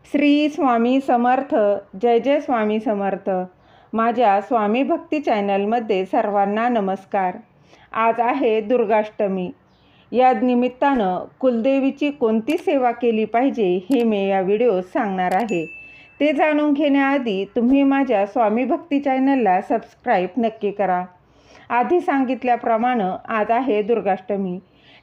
श्री स्वामी समर्थ. जय जय स्वामी समर्थ. माझ्या स्वामी भक्ती चॅनलमध्ये सर्वांना नमस्कार. आज आहे दुर्गाष्टमी. या निमित्तानं कुलदेवीची कोणती सेवा केली पाहिजे हे मी या व्हिडिओत सांगणार आहे. ते जाणून घेण्याआधी तुम्ही माझ्या स्वामी भक्ती चॅनलला सबस्क्राईब नक्की करा. आधी सांगितल्याप्रमाणे आज आहे दुर्गाष्टमी.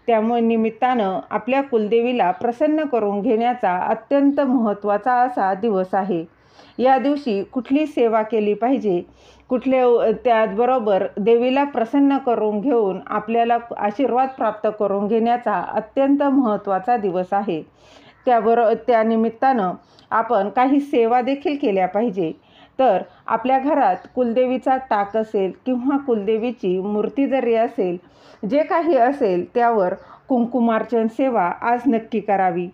त्यामुळे निमित्तानं आपल्या कुलदेवीला प्रसन्न करून घेण्याचा अत्यंत महत्त्वाचा असा दिवस आहे. या दिवशी कुठली सेवा केली पाहिजे, त्याचबरोबर देवीला प्रसन्न करून घेऊन आपल्याला आशीर्वाद प्राप्त करून घेण्याचा अत्यंत महत्त्वाचा दिवस आहे. त्या निमित्तानं आपण काही सेवा देखील केल्या पाहिजे. तर आपल्या घरात कुलदेवीचा टाक असेल किंवा कुलदेवीची मूर्ती जरी असेल, जे काही असेल त्यावर कुंकुमार्चन सेवा आज नक्की करावी.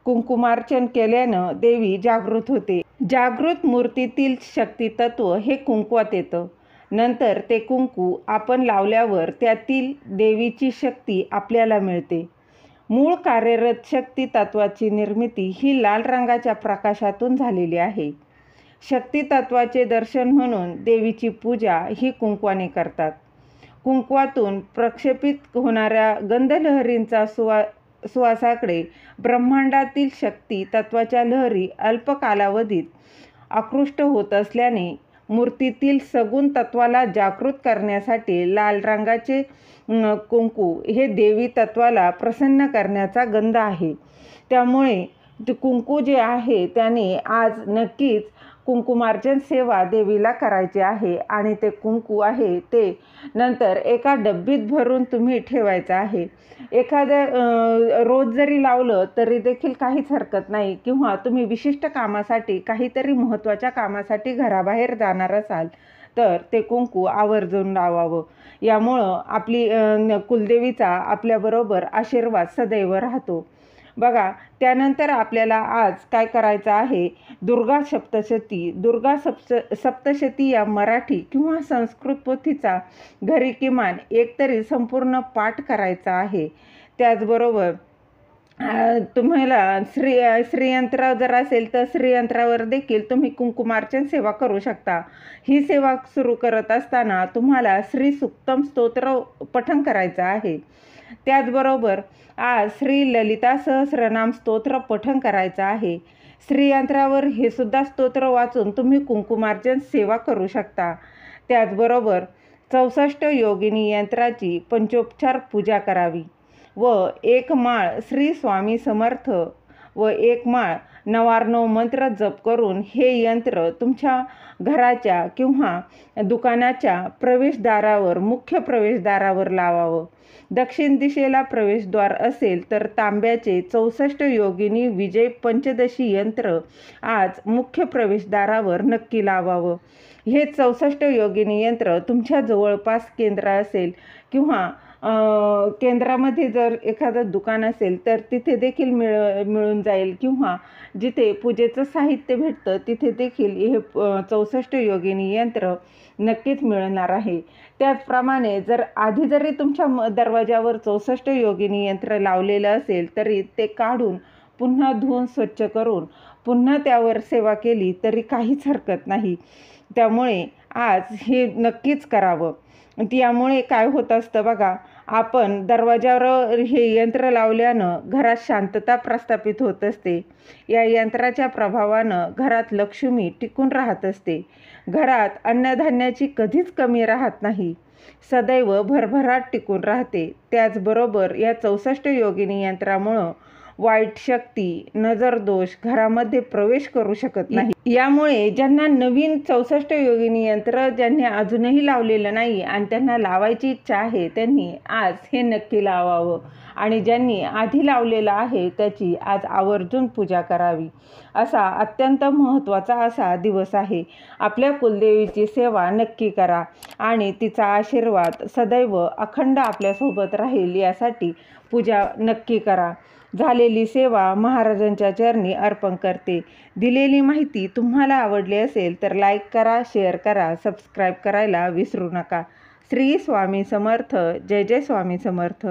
कुंकुमार्चन केल्यानं देवी जागृत होते. जागृत मूर्तीतील शक्तितत्व हे कुंकवात येतं. नंतर ते कुंकू आपण लावल्यावर त्यातील देवीची शक्ती आपल्याला मिळते. मूळ कार्यरत शक्ती तत्वाची निर्मिती ही लाल रंगाच्या प्रकाशातून झालेली आहे. शक्ती तत्वाचे दर्शन म्हणून देवीची पूजा ही कुंकवाने करतात. कुंकवातून प्रक्षेपित होणाऱ्या गंधलहरींचा सुवासाकडे ब्रह्मांडातील शक्ती तत्वाच्या लहरी अल्प कालावधीत आकृष्ट होत असल्याने मूर्तीतील सगुण तत्वाला जागृत करण्यासाठी लाल रंगाचे कुंकू हे देवी तत्वाला प्रसन्न करण्याचा गंध आहे. त्यामुळे कुंकू जे आहे त्याने आज नक्कीच कुंकुमार्चन सेवा देवीला करायची आहे. आणि ते कुंकू आहे ते नंतर एका डब्बीत भरून तुम्ही ठेवायचं आहे. एखाद्या रोज जरी लावलं तरी देखील काहीच हरकत नाही. किंवा तुम्ही विशिष्ट कामासाठी, काहीतरी महत्त्वाच्या कामासाठी घराबाहेर जाणार असाल तर ते कुंकू आवर्जून लावावं. यामुळं आपली कुलदेवीचा आपल्याबरोबर आशीर्वाद सदैव राहतो. बघा, त्यानंतर आपल्याला आज काय करायचं आहे, दुर्गा सप्तशती या मराठी किंवा संस्कृत पोथीचा घरी किमान एकतरी संपूर्ण पाठ करायचा आहे. त्याचबरोबर तुम्हाला श्रीयंत्र जर असेल तर श्रीयंत्रावर देखील तुम्ही कुंकुमार्चन सेवा करू शकता. ही सेवा सुरू करत असताना तुम्हाला श्री सुक्तम स्तोत्र पठण करायचं आहे. त्याचबरोबर आज श्री ललिता सहस्रनाम स्तोत्र पठण करायचं आहे. श्रीयंत्रावर हे सुद्धा स्तोत्र वाचून तुम्ही कुंकुमार्चन सेवा करू शकता. त्याचबरोबर 64 योगिनी यंत्राची पंचोपचार पूजा करावी व एक माळ श्री स्वामी समर्थ व एक माळ नवार्णव मंत्र जप करून हे यंत्र तुमच्या घराच्या किंवा दुकानाच्या प्रवेशद्वारावर, मुख्य प्रवेशद्वारावर लावावं. दक्षिण दिशेला प्रवेशद्वार असेल तर तांब्याचे 64 योगिनी विजय पंचदशी यंत्र आज मुख्य प्रवेशद्वारावर नक्की लावावं. हे 64 योगिनी यंत्र तुमच्या जवळपास केंद्र असेल किंवा केंद्रामध्ये जर एखादं दुकान असेल तर तिथे देखील मिळून जाईल किंवा जिथे पूजेचं साहित्य भेटतं तिथे देखील हे 64 योगिनी यंत्र नक्कीच मिळणार आहे. त्याचप्रमाणे जरी तुमच्या दरवाजावर 64 योगिनी यंत्र लावलेलं असेल तरी ते काढून पुन्हा धुवून स्वच्छ करून पुन्हा त्यावर सेवा केली तरी काहीच हरकत नाही. त्यामुळे आज हे नक्कीच करावं. यामुळे काय होत असतं बघा, आपण दरवाजावर हे यंत्र लावल्यानं घरात शांतता प्रस्थापित होत असते. या यंत्राच्या प्रभावानं घरात लक्ष्मी टिकून राहत असते. घरात अन्नधान्याची कधीच कमी राहत नाही, सदैव भरभराट टिकून राहते. त्याचबरोबर या 64 योगिनी यंत्रामुळं वाईट शक्ती, नजरदोष घरामध्ये प्रवेश करू शकत नाही. यामुळे ज्यांना नवीन 64 योगिनी यंत्र ज्यांनी अजूनही लावलेलं नाही आणि त्यांना लावायची इच्छा आहे त्यांनी आज हे नक्की लावावं. आणि ज्यांनी आधी लावलेलं आहे त्याची आज आवर्जून पूजा करावी. असा अत्यंत महत्त्वाचा असा दिवस आहे. आपल्या कुलदेवीची सेवा नक्की करा आणि तिचा आशीर्वाद सदैव अखंड आपल्यासोबत राहील यासाठी पूजा नक्की करा. झालेली सेवा महाराजांच्या चरणी अर्पण करते. दिलेली माहिती तुम्हाला आवडली असेल तर लाईक करा, शेअर करा, सबस्क्राईब करायला विसरू नका. श्री स्वामी समर्थ. जय जय स्वामी समर्थ.